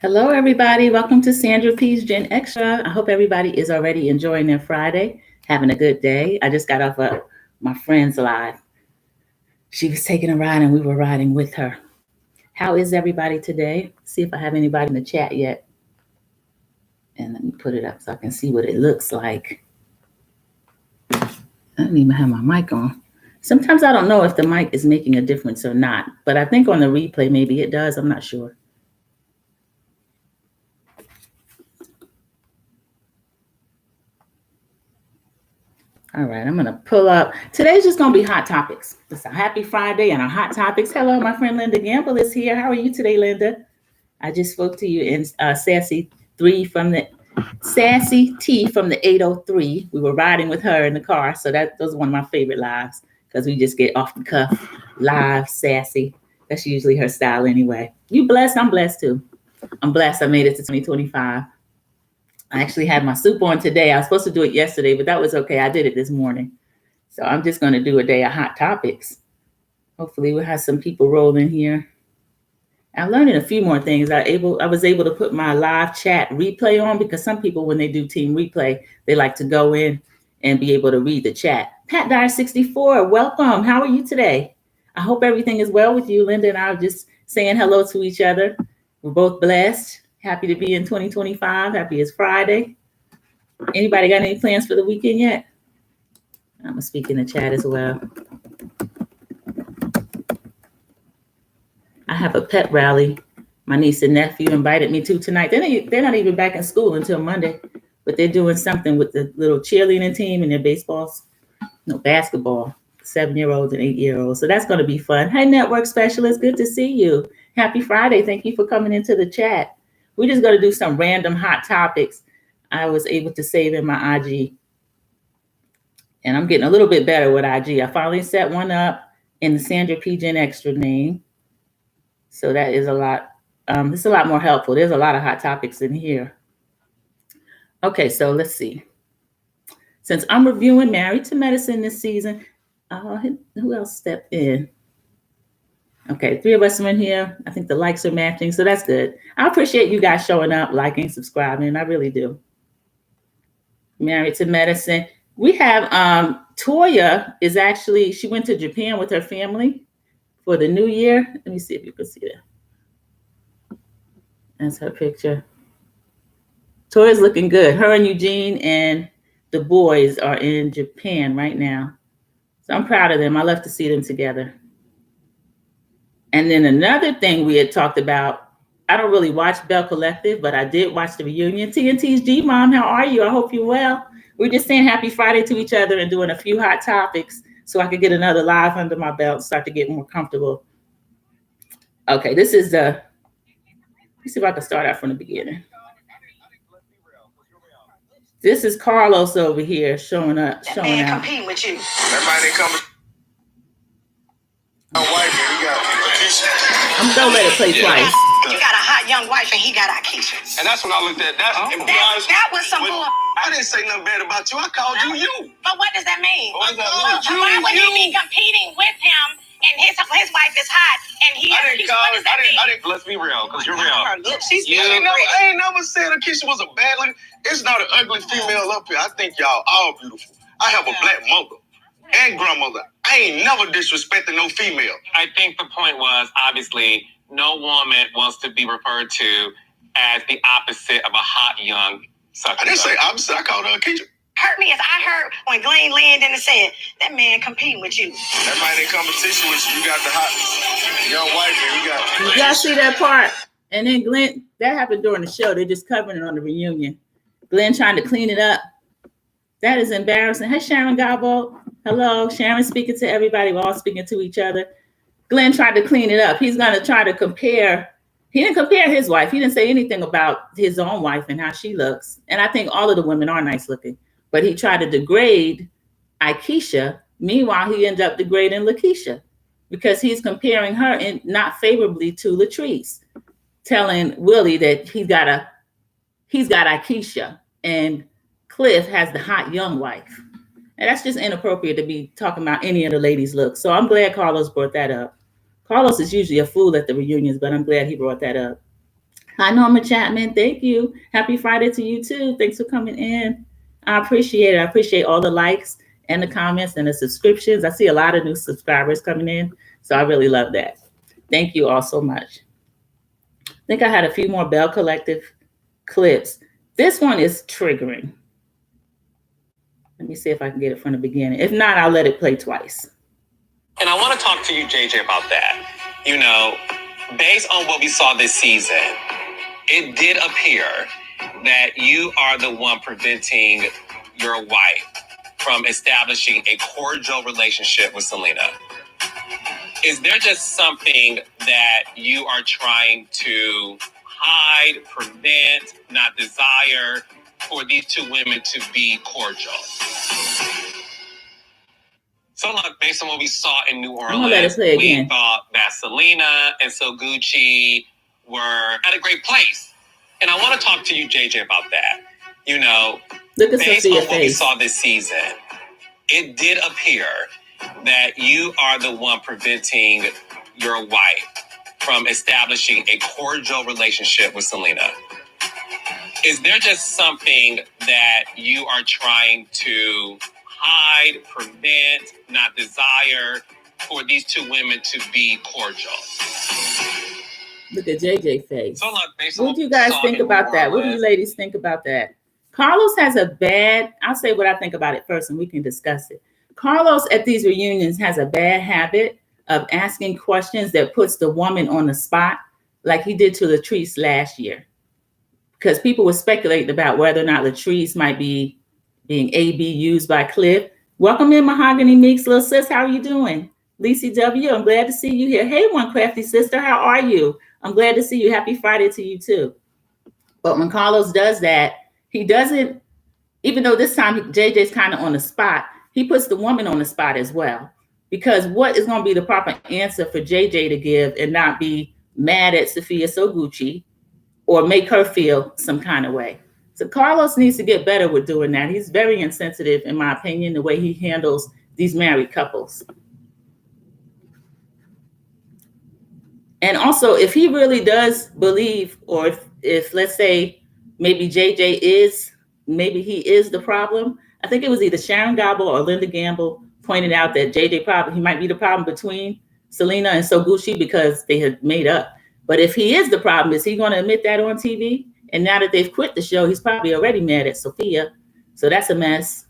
Hello, everybody. Welcome to Sandra P's Gen Extra. I hope everybody is already enjoying their Friday, having a good day. I just got off of my friend's live. She was taking a ride and we were riding with her. How is everybody today? See if I have anybody in the chat yet. And let me put it up so I can see what it looks like. I don't even have my mic on. Sometimes I don't know if the mic is making a difference or not, but I think on the replay, maybe it does. I'm not sure. All right, I'm going to pull up. Today's just going to be hot topics. It's a happy Friday and our hot topics. Hello, my friend Linda Gamble is here. How are you today, Linda? I just spoke to you in Sassy T from the 803. We were riding with her in the car, so those are one of my favorite lives because we just get off the cuff, live, sassy. That's usually her style anyway. You blessed? I'm blessed too. I'm blessed. I made it to 2025. I actually had my soup on today. I was supposed to do it yesterday, but that was okay. I did it this morning. So I'm just going to do a day of hot topics. Hopefully we'll have some people roll in here. I'm learning a few more things. I was able to put my live chat replay on because some people, when they do team replay, they like to go in and be able to read the chat. Pat Dyer 64, welcome. How are you today? I hope everything is well with you. Linda and I are just saying hello to each other. We're both blessed. Happy to be in 2025. Happy it's Friday. Anybody got any plans for the weekend yet? I'm gonna speak in the chat as well. I have a pet rally. My niece and nephew invited me to tonight. They're not even back in school until Monday, but they're doing something with the little cheerleading team and their basketball, 7-year-olds and 8-year-olds. So that's going to be fun. Hey, network specialist, good to see you. Happy Friday. Thank you for coming into the chat. We're just going to do some random hot topics I was able to save in my IG. And I'm getting a little bit better with IG. I finally set one up in the Sandra P. Gen Extra name. So that is a lot. It's a lot more helpful. There's a lot of hot topics in here. Okay, so let's see. Since I'm reviewing Married to Medicine this season, who else stepped in? Okay, 3 of us are in here. I think the likes are matching, so that's good. I appreciate you guys showing up, liking, subscribing. I really do. Married to Medicine. We have Toya she went to Japan with her family for the new year. Let me see if you can see that. That's her picture. Toya's looking good. Her and Eugene and the boys are in Japan right now. So I'm proud of them. I love to see them together. And then another thing we had talked about, I don't really watch Bell Collective, but I did watch the reunion. TNT's G Mom, how are you? I hope you're well. We're just saying happy Friday to each other and doing a few hot topics so I could get another live under my belt and start to get more comfortable. Okay, let's see if I can start out from the beginning. This is Carlos over here showing out. Compete with you. Everybody coming. I'm gonna let it play twice. You got a hot young wife and he got Akeisha. And that's when I looked at that. That was some bull. I didn't say nothing bad about you. I called you. But what does that mean? What does that mean? Why would he be competing with him and his wife is hot and he has Akeisha? What does that mean? Let's be real, because you're real. She's I ain't never said Akeisha was a bad look. It's not an ugly female up here. I think y'all all beautiful. I have a black mother and grandmother. I ain't never disrespecting no female. I think the point was, obviously, no woman wants to be referred to as the opposite of a hot young sucker. I didn't say opposite. I called her Akeisha. Hurt me as I heard when Glenn leaned in and said, that man competing with you. Everybody in competition with you. You got the hot young wife and you got... You guys see that part? And then Glenn, that happened during the show. They're just covering it on the reunion. Glenn trying to clean it up. That is embarrassing. Hey, Sharon Gabo. Hello. Sharon speaking to everybody. We're all speaking to each other. Glenn tried to clean it up. He's going to try to compare. He didn't compare his wife. He didn't say anything about his own wife and how she looks. And I think all of the women are nice looking. But he tried to degrade Akeisha. Meanwhile, he ended up degrading Lakeisha because he's comparing her in not favorably to Latrice, telling Willie that he's got Akeisha and Cliff has the hot young wife. And that's just inappropriate to be talking about any of the ladies' looks. So I'm glad Carlos brought that up. Carlos is usually a fool at the reunions, but I'm glad he brought that up. Hi, Norma Chapman. Thank you. Happy Friday to you too. Thanks for coming in. I appreciate it. I appreciate all the likes and the comments and the subscriptions. I see a lot of new subscribers coming in, so I really love that. Thank you all so much. I think I had a few more Bell Collective clips. This one is triggering. Let me see if I can get it from the beginning. If not, I'll let it play twice. And I want to talk to you, JJ, about that. You know, based on what we saw this season, it did appear that you are the one preventing your wife from establishing a cordial relationship with Selena. Is there just something that you are trying to hide, prevent, not desire for these two women to be cordial? So, look, based on what we saw in New Orleans, we thought that Selena and So Gucci were at a great place. And I want to talk to you, JJ, about that. You know, based on what we saw this season, it did appear that you are the one preventing your wife from establishing a cordial relationship with Selena. Is there just something that you are trying to hide, prevent, not desire for these two women to be cordial? Look at JJ face. So what do you guys think about that? What do you ladies think about that? Carlos has a bad, I'll say what I think about it first and we can discuss it. Carlos at these reunions has a bad habit of asking questions that puts the woman on the spot, like he did to Latrice last year. Because people were speculating about whether or not Latrice might be being AB used by Cliff. Welcome in, Mahogany Meeks, little sis. How are you doing? Lacey W., I'm glad to see you here. Hey, One Crafty Sister, how are you? I'm glad to see you. Happy Friday to you too. But when Carlos does that, he doesn't, even though this time JJ's kind of on the spot, he puts the woman on the spot as well. Because what is going to be the proper answer for JJ to give and not be mad at Sophia So Gucci or make her feel some kind of way? So Carlos needs to get better with doing that. He's very insensitive, in my opinion, the way he handles these married couples. And also, if he really does believe, or if let's say maybe JJ is, maybe he is the problem. I think it was either Sharon Gabel or Linda Gamble pointed out that JJ probably, he might be the problem between Selena and So Gucci because they had made up. But if he is the problem, is he going to admit that on TV? And now that they've quit the show, he's probably already mad at Sophia. So that's a mess.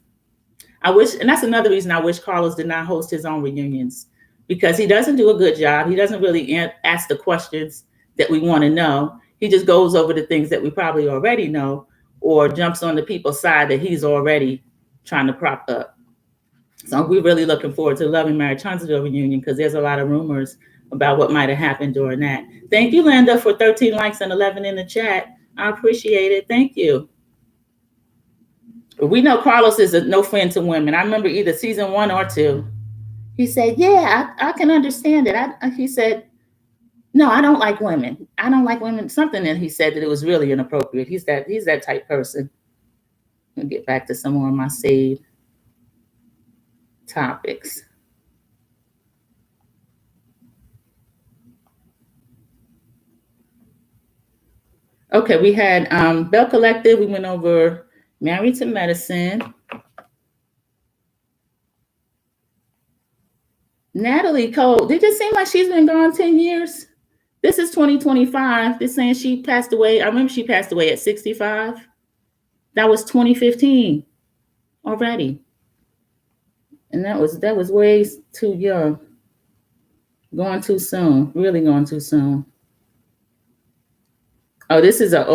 I wish, and that's another reason I wish Carlos did not host his own reunions, because he doesn't do a good job. He doesn't really ask the questions that we want to know. He just goes over the things that we probably already know, or jumps on the people's side that he's already trying to prop up. So we're really looking forward to Love and Marriage Huntsville reunion, because there's a lot of rumors about what might have happened during that. Thank you, Linda, for 13 likes and 11 in the chat. I appreciate it. Thank you. We know Carlos is no friend to women. I remember either season 1 or 2. He said, yeah, I can understand it. He said, no, I don't like women. I don't like women. Something that he said that it was really inappropriate. He's that type person. I'll get back to some more of my saved topics. Okay, we had Bell Collective. We went over Married to Medicine. Natalie Cole, did it seem like she's been gone 10 years? This is 2025. They're saying she passed away. I remember she passed away at 65. That was 2015 already. And that was way too young. Going too soon, really going too soon. Oh, this is an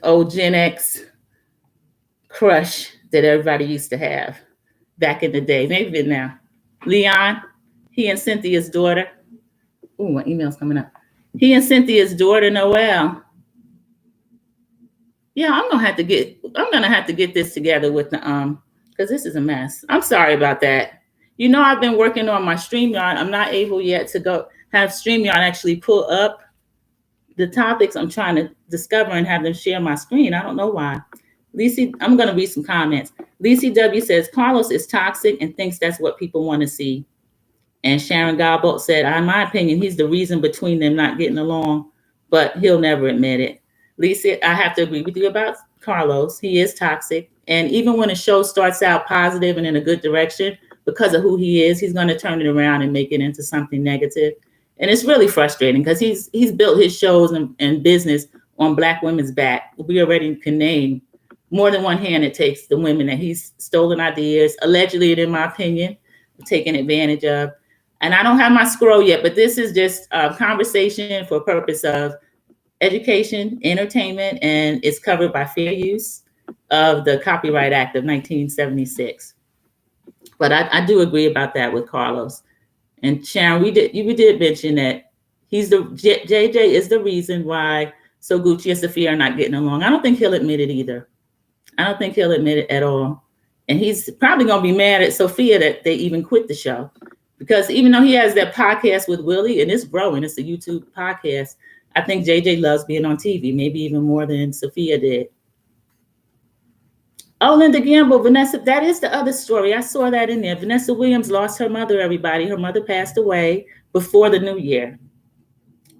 old Gen X crush that everybody used to have back in the day. Maybe now. Leon, he and Cynthia's daughter. Ooh, my email's coming up. He and Cynthia's daughter, Noelle. Yeah, I'm gonna have to get this together with the because this is a mess. I'm sorry about that. You know, I've been working on my StreamYard. I'm not able yet to go have StreamYard actually pull up the topics I'm trying to discover and have them share my screen. I don't know why. Lacey, I'm going to read some comments. Lacey W says, Carlos is toxic and thinks that's what people want to see. And Sharon Gabel said, in my opinion, he's the reason between them not getting along. but he'll never admit it. Lisa, I have to agree with you about Carlos. He is toxic. And even when a show starts out positive and in a good direction, because of who he is, he's going to turn it around and make it into something negative. And it's really frustrating because he's built his shows and business on Black women's back. We already can name more than one hand it takes the women that he's stolen ideas, allegedly, in my opinion, taken advantage of. And I don't have my scroll yet, but this is just a conversation for purpose of education, entertainment, and it's covered by fair use of the Copyright Act of 1976. But I do agree about that with Carlos. And Sharon, we did mention that JJ is the reason why So Gucci and Sophia are not getting along. I don't think he'll admit it either. I don't think he'll admit it at all. And he's probably going to be mad at Sophia that they even quit the show. Because even though he has that podcast with Willie, and it's growing, it's a YouTube podcast, I think JJ loves being on TV, maybe even more than Sophia did. Oh, Linda Gamble, Vanessa, that is the other story. I saw that in there. Vanessa Williams lost her mother, everybody. Her mother passed away before the new year.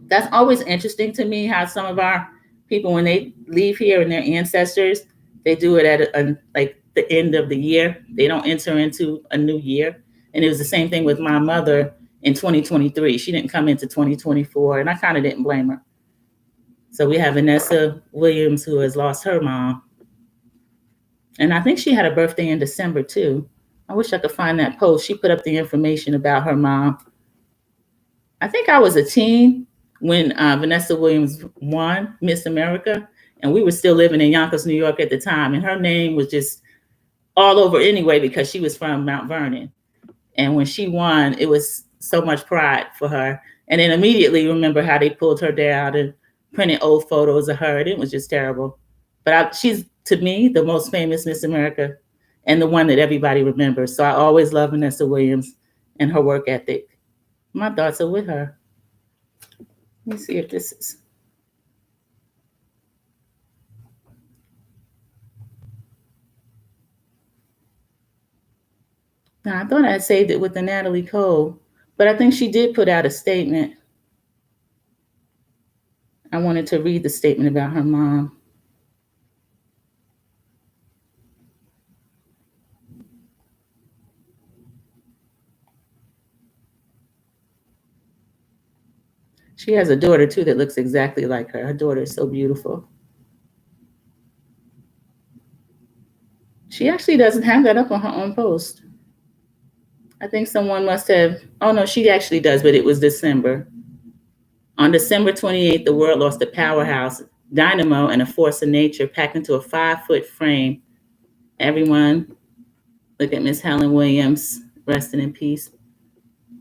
That's always interesting to me how some of our people, when they leave here and their ancestors, they do it at like the end of the year. They don't enter into a new year. And it was the same thing with my mother in 2023. She didn't come into 2024, and I kind of didn't blame her. So we have Vanessa Williams, who has lost her mom. And I think she had a birthday in December, too. I wish I could find that post. She put up the information about her mom. I think I was a teen when Vanessa Williams won Miss America, and we were still living in Yonkers, New York at the time. And her name was just all over anyway because she was from Mount Vernon. And when she won, it was so much pride for her. And then immediately remember how they pulled her down and printed old photos of her. And it was just terrible. But she's, to me, the most famous Miss America and the one that everybody remembers. So I always love Vanessa Williams and her work ethic. My thoughts are with her. Let me see if this is. Now, I thought I had saved it with the Natalie Cole, but I think she did put out a statement. I wanted to read the statement about her mom. She has a daughter, too, that looks exactly like her. Her daughter is so beautiful. She actually doesn't have that up on her own post. I think someone must have, oh no, she actually does, but it was December. On December 28th, the world lost a powerhouse, dynamo, and a force of nature packed into a 5-foot frame. Everyone, look at Miss Helen Williams, resting in peace.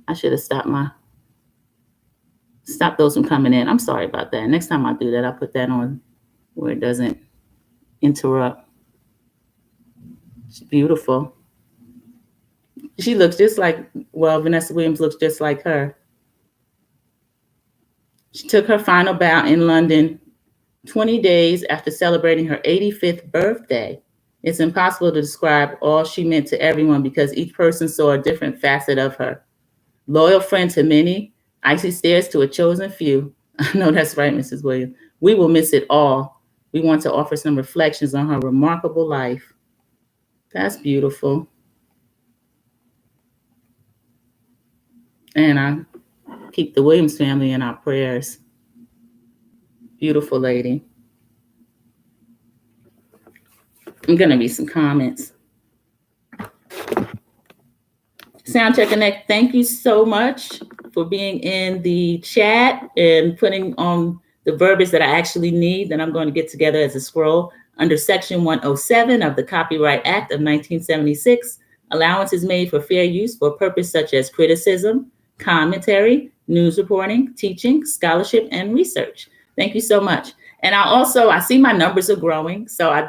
I should have stopped those from coming in. I'm sorry about that. Next time I do that, I'll put that on where it doesn't interrupt. She's beautiful. She looks just like, well, Vanessa Williams looks just like her. She took her final bow in London 20 days after celebrating her 85th birthday. It's impossible to describe all she meant to everyone because each person saw a different facet of her. Loyal friend to many, icy stares to a chosen few. I know that's right, Mrs. Williams. We will miss it all. We want to offer some reflections on her remarkable life. That's beautiful. And I keep the Williams family in our prayers. Beautiful lady. I'm going to read some comments. Soundcheck Connect, thank you so much for being in the chat and putting on the verbiage that I actually need that I'm going to get together as a scroll. Under Section 107 of the Copyright Act of 1976, allowance is made for fair use for a purpose such as criticism, commentary, news reporting, teaching, scholarship, and research. Thank you so much. And I see my numbers are growing. So I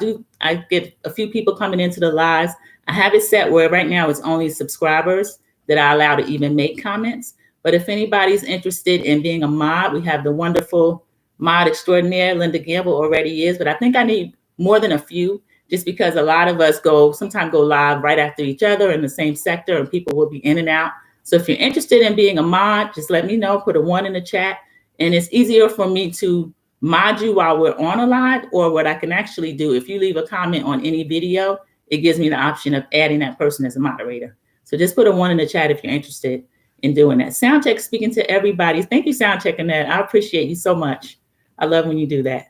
get a few people coming into the lives. I have it set where right now it's only subscribers that I allow to even make comments. But if anybody's interested in being a mod, we have the wonderful mod extraordinaire, Linda Gamble already is, but I think I need more than a few, just because a lot of us sometimes go live right after each other in the same sector and people will be in and out. So if you're interested in being a mod, just let me know, put a 1 in the chat And it's easier for me to mod you while we're on a live, or what I can actually do, if you leave a comment on any video, it gives me the option of adding that person as a moderator. So just put a 1 in the chat if you're interested in doing that. Soundcheck speaking to everybody. Thank you, Soundcheck, and that. I appreciate you so much. I love when you do that.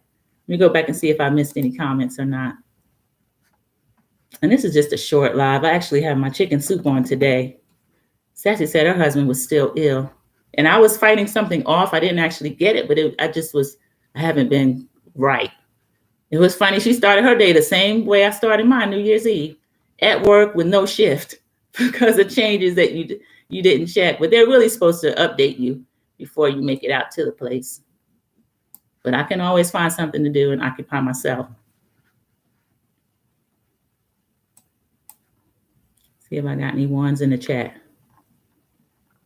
Let me go back and see if I missed any comments or not. And this is just a short live. I actually have my chicken soup on today. Sassy said her husband was still ill. And I was fighting something off. I didn't actually get it, but I haven't been right. It was funny. She started her day the same way I started mine, New Year's Eve, at work with no shift because of changes that you didn't check. But they're really supposed to update you before you make it out to the place. But I can always find something to do and occupy myself. See if I got any ones in the chat.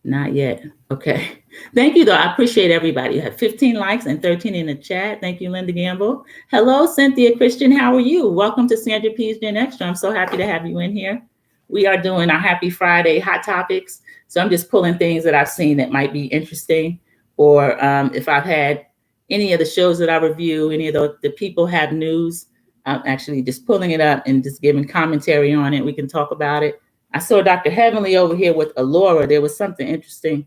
Not yet. Okay. Thank you, though. I appreciate everybody. You have 15 likes and 13 in the chat. Thank you, Linda Gamble. Hello, Cynthia Christian. How are you? Welcome to Sandra P's Gen Extra. I'm so happy to have you in here. We are doing our Happy Friday Hot Topics. So I'm just pulling things that I've seen that might be interesting, or if I've had any of the shows that I review, any of the people have news, I'm actually just pulling it up and just giving commentary on it. We can talk about it. I saw Dr. Heavenly over here with Alora. There was something interesting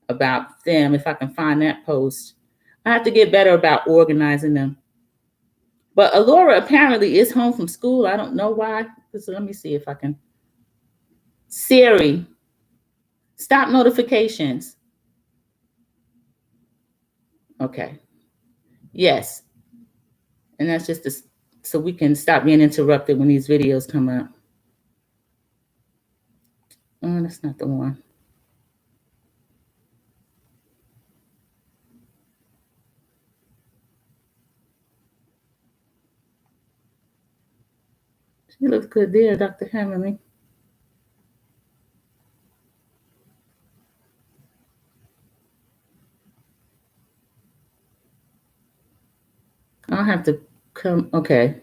about them. If I can find that post, I have to get better about organizing them. But Alora apparently is home from school. I don't know why. So let me see if I can. Siri, stop notifications. Okay. Yes. And that's just so we can stop being interrupted when these videos come up. Oh, that's not the one. She looks good there, Dr. Heavenly. I'll have to come. Okay.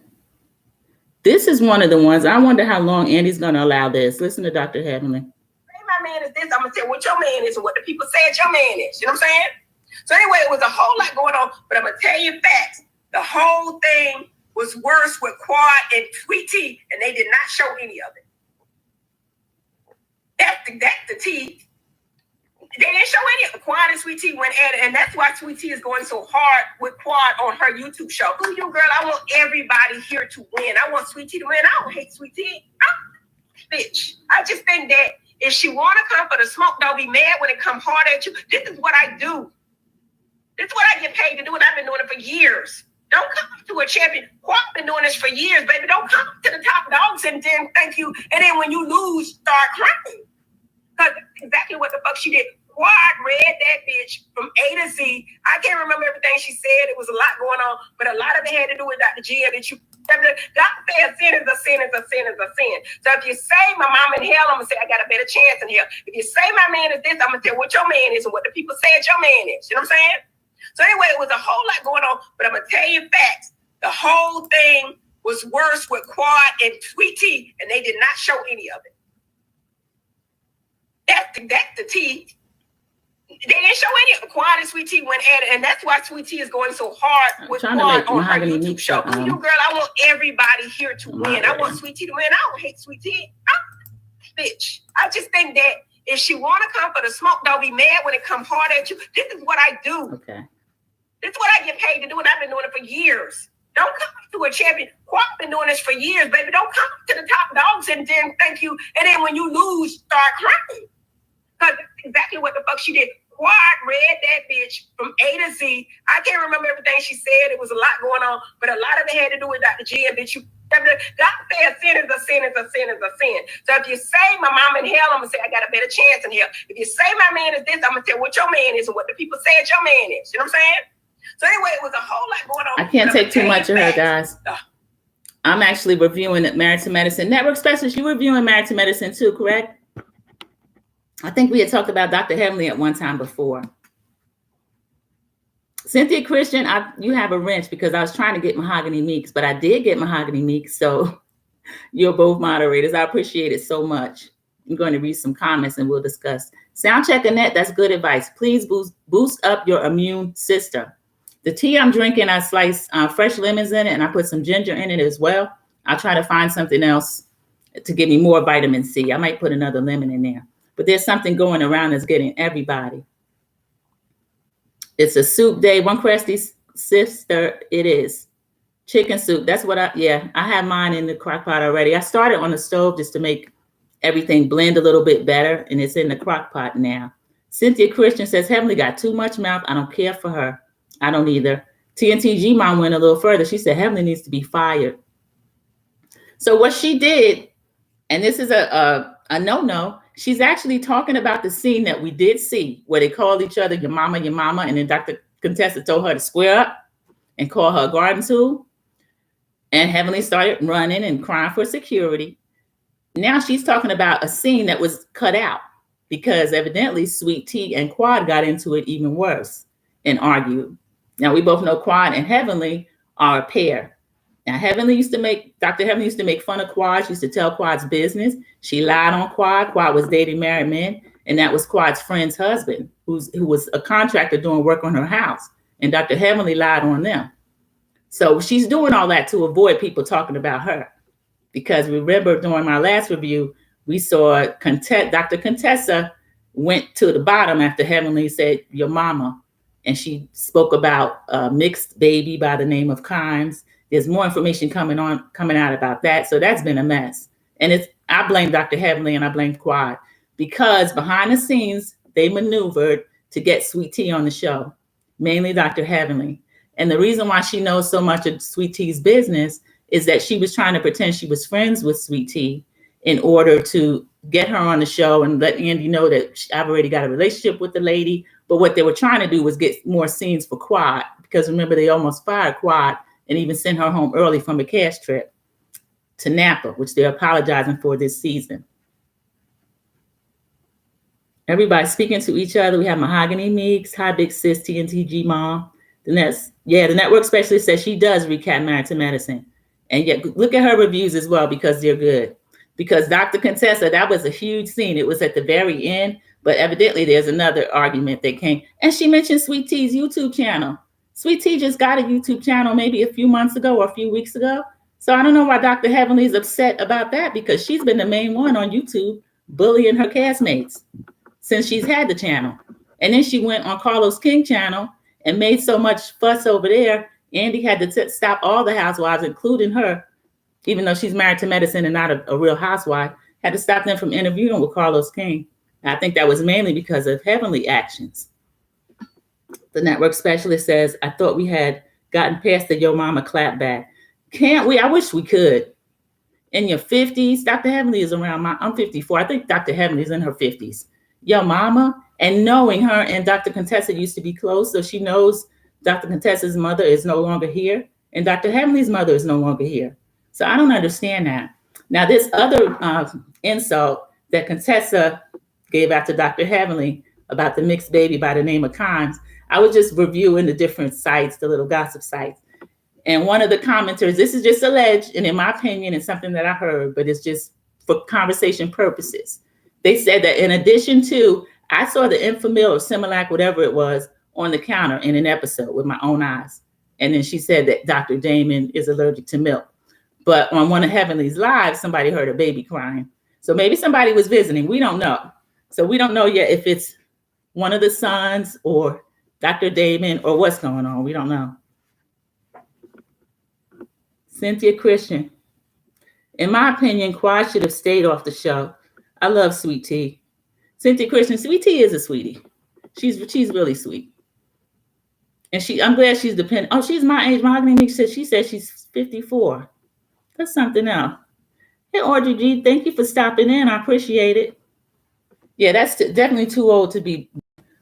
This is one of the ones. I wonder how long Andy's going to allow this. Listen to Dr. Heavenly. My man is this. I'm going to tell what your man is and what the people said your man is. You know what I'm saying? So anyway, it was a whole lot going on, but I'm going to tell you facts. The whole thing was worse with Quad and Sweet Tea, and they did not show any of it. That's the tea. They didn't show any of it. Quad and Sweet Tea went at it, and that's why Sweet Tea is going so hard with Quad on her YouTube show. Who you, girl? I want everybody here to win. I want Sweet Tea to win. I don't hate Sweet Tea. Bitch. I just think that if she want to come for the smoke, don't be mad when it come hard at you. This is what I do. This is what I get paid to do, and I've been doing it for years. Don't come to a champion. Quad been doing this for years, baby. Don't come to the top dogs and then thank you. And then when you lose, start crying. Because that's exactly what the fuck she did. Quad read that bitch from A to Z. I can't remember everything she said. It was a lot going on, but a lot of it had to do with Dr. G. That you, God said, sin is a sin is a sin is a sin. So if you say my mom in hell, I'm gonna say I got a better chance in hell. If you say my man is this, I'm gonna tell what your man is and what the people said your man is. You know what I'm saying? So anyway, it was a whole lot going on, but I'm gonna tell you facts. The whole thing was worse with Quad and Sweet Tea, and they did not show any of it. That's the tea. They didn't show any of it. Quad and Sweet Tea went at it, and that's why Sweet Tea is going so hard with Quad on her YouTube show. Who you, girl? I want everybody here to win. I want Sweet Tea to win. I don't hate Sweet Tea. Bitch. I just think that if she want to come for the smoke, don't be mad when it come hard at you. This is what I do. Okay. This is what I get paid to do, and I've been doing it for years. Don't come to a champion. Quad been doing this for years, baby. Don't come to the top dogs and then thank you. And then when you lose, start crying. Because that's exactly what the fuck she did. Quad read that bitch from A to Z. I can't remember everything she said. It was a lot going on, but a lot of it had to do with Dr. G. And bitch, God said sin is a sin is a sin is a sin. So if you say my mom in hell, I'm going to say I got a better chance in hell. If you say my man is this, I'm going to tell what your man is and what the people said your man is. You know what I'm saying? So anyway, it was a whole lot going on. I can't take too much of her, guys. I'm actually reviewing Married to Medicine. Network Specialist, you reviewing Married to Medicine too, correct? I think we had talked about Dr. Heavenly at one time before. Cynthia Christian, you have a wrench because I was trying to get Mahogany Meeks, but I did get Mahogany Meeks. So you're both moderators. I appreciate it so much. I'm going to read some comments and we'll discuss Soundcheck Annette, that's good advice. Please boost up your immune system. The tea I'm drinking, I slice fresh lemons in it, and I put some ginger in it as well. I'll try to find something else to give me more vitamin C. I might put another lemon in there. But there's something going around that's getting everybody. It's a soup day. One crusty sister, it is. Chicken soup. That's what I have mine in the crock pot already. I started on the stove just to make everything blend a little bit better, and it's in the crock pot now. Cynthia Christian says, Heavenly got too much mouth. I don't care for her. I don't either. TNTG Mom went a little further. She said, Heavenly needs to be fired. So what she did, and this is a no-no, she's actually talking about the scene that we did see where they called each other your mama, and then Dr. Contessa told her to square up and call her a garden tool. And Heavenly started running and crying for security. Now she's talking about a scene that was cut out because evidently Sweet Tea and Quad got into it even worse and argued. Now we both know Quad and Heavenly are a pair. Now Dr. Heavenly used to make fun of Quad. She used to tell Quad's business. She lied on Quad. Quad was dating married men, and that was Quad's friend's husband, who was a contractor doing work on her house. And Dr. Heavenly lied on them. So she's doing all that to avoid people talking about her. Because remember, during my last review, we saw Dr. Contessa went to the bottom after Heavenly said, your mama. And she spoke about a mixed baby by the name of Kimes. There's more information coming out about that. So that's been a mess. And I blame Dr. Heavenly and I blame Quad because behind the scenes, they maneuvered to get Sweet Tea on the show, mainly Dr. Heavenly. And the reason why she knows so much of Sweet Tea's business is that she was trying to pretend she was friends with Sweet Tea in order to get her on the show and let Andy know that I've already got a relationship with the lady. But what they were trying to do was get more scenes for Quad because remember, they almost fired Quad and even sent her home early from a cash trip to Napa, which they're apologizing for this season. Everybody speaking to each other. We have Mahogany Meeks. Hi, Big Sis, TNTG Mom. The network specialist says she does recap Married to Medicine. And yet look at her reviews as well because they're good. Because Dr. Contessa, that was a huge scene. It was at the very end, but evidently there's another argument that came. And she mentioned Sweet Tea's YouTube channel. Sweet Tea just got a YouTube channel maybe a few months ago or a few weeks ago. So I don't know why Dr. Heavenly is upset about that because she's been the main one on YouTube bullying her castmates since she's had the channel. And then she went on Carlos King channel and made so much fuss over there. Andy had to stop all the housewives, including her, even though she's Married to Medicine and not a real housewife, had to stop them from interviewing with Carlos King. And I think that was mainly because of Heavenly actions. The network specialist says, I thought we had gotten past the Yo Mama clapback. Can't we? I wish we could. In your 50s, Dr. Heavenly is around I'm 54. I think Dr. Heavenly is in her 50s. Yo Mama, and knowing her and Dr. Contessa used to be close, so she knows Dr. Contessa's mother is no longer here, and Dr. Heavenly's mother is no longer here. So I don't understand that. Now, this other insult that Contessa gave out to Dr. Heavenly about the mixed baby by the name of Kimes, I was just reviewing the different sites, the little gossip sites. And one of the commenters, this is just alleged, and in my opinion, it's something that I heard, but it's just for conversation purposes. They said that in addition to, I saw the Enfamil or Similac, whatever it was, on the counter in an episode with my own eyes. And then she said that Dr. Damon is allergic to milk. But on one of Heavenly's lives, somebody heard a baby crying. So maybe somebody was visiting. We don't know. So we don't know yet if it's one of the sons or Dr. Damon or what's going on. We don't know. Cynthia Christian. In my opinion, Quad should have stayed off the show. I love Sweet Tea. Cynthia Christian, Sweet Tea is a sweetie. She's really sweet. And I'm glad she's dependent. Oh, she's my age. Mahogany Meeks said she's 54. That's something else. Hey, Audrey G, thank you for stopping in. I appreciate it. Yeah, that's definitely too old to be.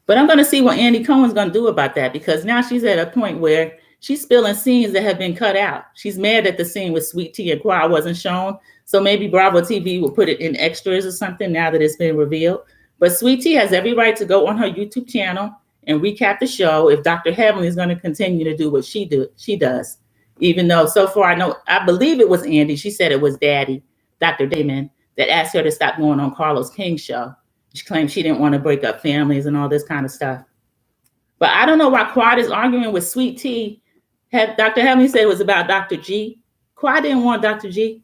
But I'm going to see what Andy Cohen's going to do about that because now she's at a point where she's spilling scenes that have been cut out. She's mad that the scene with Sweet Tea and Quad wasn't shown. So maybe Bravo TV will put it in extras or something now that it's been revealed. But Sweet Tea has every right to go on her YouTube channel and recap the show if Dr. Heavenly is going to continue to do what she does. Even though so far I believe it was Andy. She said it was Daddy, Dr. Damon, that asked her to stop going on Carlos King's show. She claimed she didn't want to break up families and all this kind of stuff. But I don't know why Quad is arguing with Sweet Tea. Dr. Heavenly said it was about Dr. G. Quad didn't want Dr. G.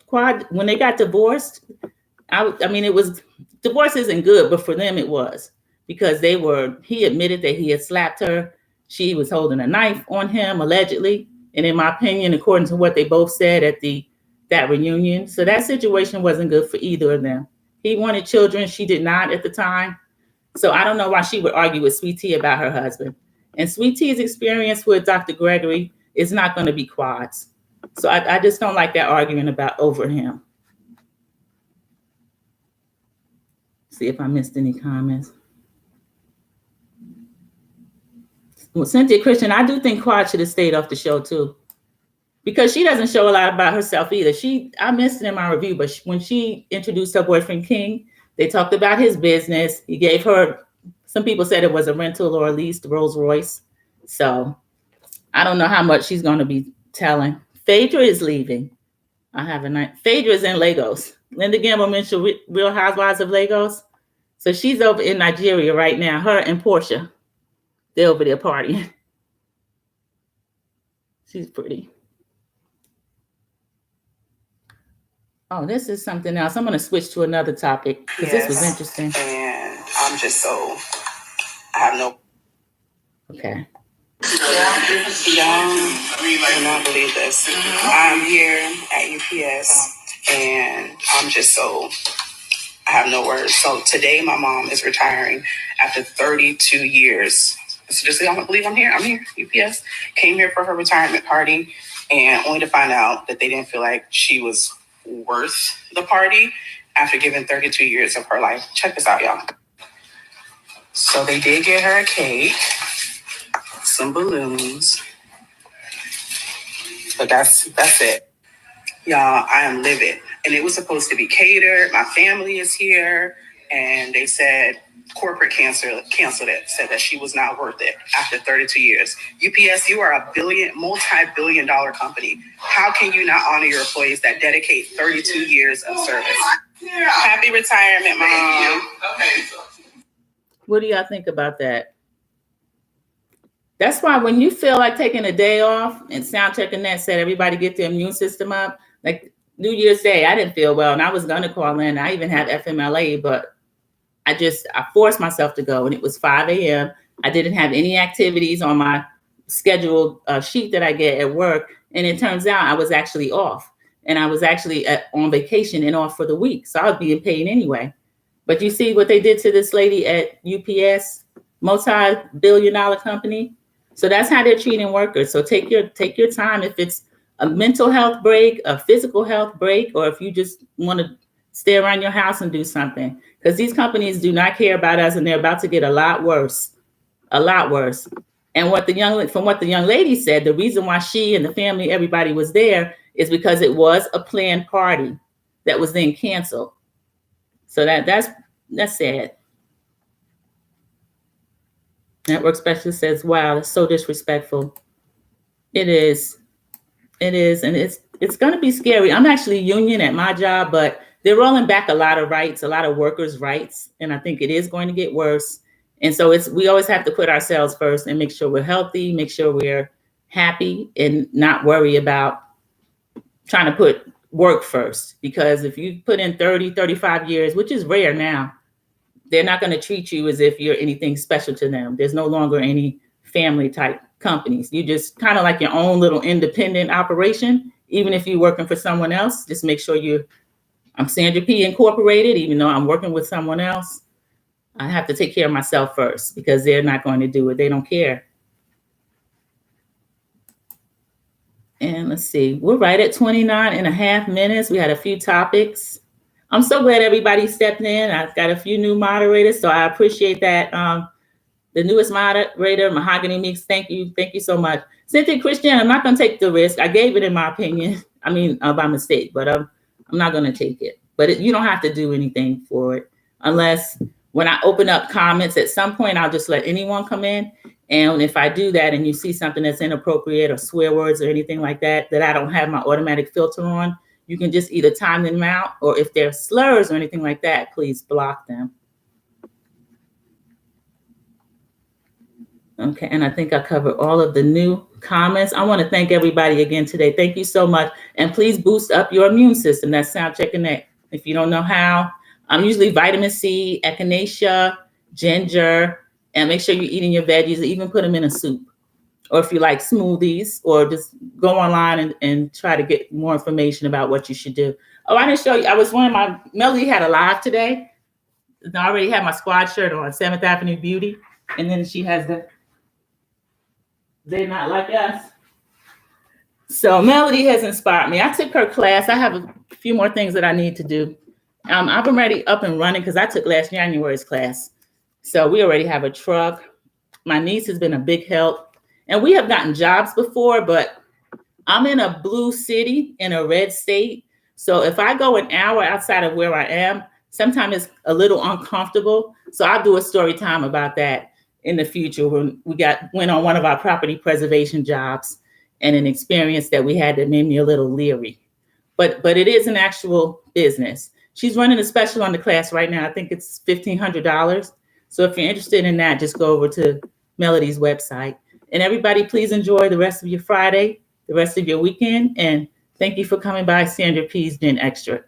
Quad, when they got divorced, I mean, it was, divorce isn't good, but for them it was, because he admitted that he had slapped her. She was holding a knife on him, allegedly. And in my opinion, according to what they both said at that reunion. So that situation wasn't good for either of them. He wanted children. She did not at the time. So I don't know why she would argue with Sweet Tea about her husband. And Sweet Tea's experience with Dr. Gregory is not going to be Quad's. So I just don't like that argument over him. See if I missed any comments. Well, Cynthia Christian, I do think Quad should have stayed off the show too, because she doesn't show a lot about herself either. I missed it in my review, but when she introduced her boyfriend King, they talked about his business. He gave her, some people said it was a rental or a leased Rolls Royce. So I don't know how much she's going to be telling. Phaedra is leaving. Phaedra is in Lagos. Linda Gamble mentioned Real Housewives of Lagos. So she's over in Nigeria right now. Her and Portia, they're over there partying. She's pretty. Oh, this is something else. I'm going to switch to another topic because this was interesting. And I'm just I have no. Okay. Y'all will not believe this. I'm here at UPS and I'm just I have no words. So today my mom is retiring after 32 years. So just y'all don't believe I'm here. I'm here. UPS came here for her retirement party and only to find out that they didn't feel like she was worth the party after giving 32 years of her life. Check this out, y'all. So they did get her a cake, some balloons, but that's it. Y'all, I am livid. And it was supposed to be catered. My family is here. And they said corporate canceled it, said that she was not worth it after 32 years. UPS, you are a multi-billion dollar company. How can you not honor your employees that dedicate 32 years of service? Happy retirement, Mom. What do y'all think about that? That's why when you feel like taking a day off, and Soundcheck and Net said everybody get their immune system up, like New Year's Day, I didn't feel well and I was going to call in. I even had FMLA, but I forced myself to go and it was 5 a.m. I didn't have any activities on my scheduled sheet that I get at work. And it turns out I was actually off and I was actually on vacation and off for the week. So I was being paid anyway. But you see what they did to this lady at UPS, multi-billion-dollar company. So that's how they're treating workers. So take your time. If it's a mental health break, a physical health break, or if you just want to stay around your house and do something, because these companies do not care about us and they're about to get a lot worse. And from what the young lady said, the reason why she and the family, everybody was there is because it was a planned party that was then canceled. So that's sad. Network specialist says, wow, that's so disrespectful. It is. And it's going to be scary. I'm actually union at my job, but they're rolling back a lot of rights, a lot of workers' rights. And I think it is going to get worse. And so we always have to put ourselves first and make sure we're healthy, make sure we're happy and not worry about trying to put work first. Because if you put in 30, 35 years, which is rare now, they're not going to treat you as if you're anything special to them. There's no longer any family type companies. You just kind of like your own little independent operation. Even if you're working for someone else, just make sure I'm Sandra P. Incorporated, even though I'm working with someone else. I have to take care of myself first because they're not going to do it. They don't care. And let's see, we're right at 29 and a half minutes. We had a few topics. I'm so glad everybody stepped in. I've got a few new moderators, so I appreciate that. The newest moderator, Mahogany Meeks, thank you so much. Cynthia Christian, I'm not going to take the risk. I gave it in my opinion. I mean, by mistake, but I'm not going to take it. But you don't have to do anything for it unless when I open up comments at some point, I'll just let anyone come in. And if I do that and you see something that's inappropriate or swear words or anything like that I don't have my automatic filter on, you can just either time them out or if they're slurs or anything like that, please block them. Okay, and I think I covered all of the new comments. I want to thank everybody again today. Thank you so much. And please boost up your immune system. That's Sound Check Connect. If you don't know how, I'm usually vitamin C, echinacea, ginger, and make sure you're eating your veggies. Even put them in a soup. Or if you like smoothies, or just go online and try to get more information about what you should do. Oh, I didn't show you. I was Melody had a live today. I already had my squad shirt on, 7th Avenue Beauty. And then she has They're Not Like Us. So Melody has inspired me. I took her class. I have a few more things that I need to do. I'm already up and running because I took last January's class. So we already have a truck. My niece has been a big help. And we have gotten jobs before, but I'm in a blue city in a red state. So if I go an hour outside of where I am, sometimes it's a little uncomfortable. So I'll do a story time about that in the future when we went on one of our property preservation jobs and an experience that we had that made me a little leery. But it is an actual business. She's running a special on the class right now. I think it's $1,500. So if you're interested in that, just go over to Melody's website. And everybody, please enjoy the rest of your Friday, the rest of your weekend. And thank you for coming by. Sandra P's been extra.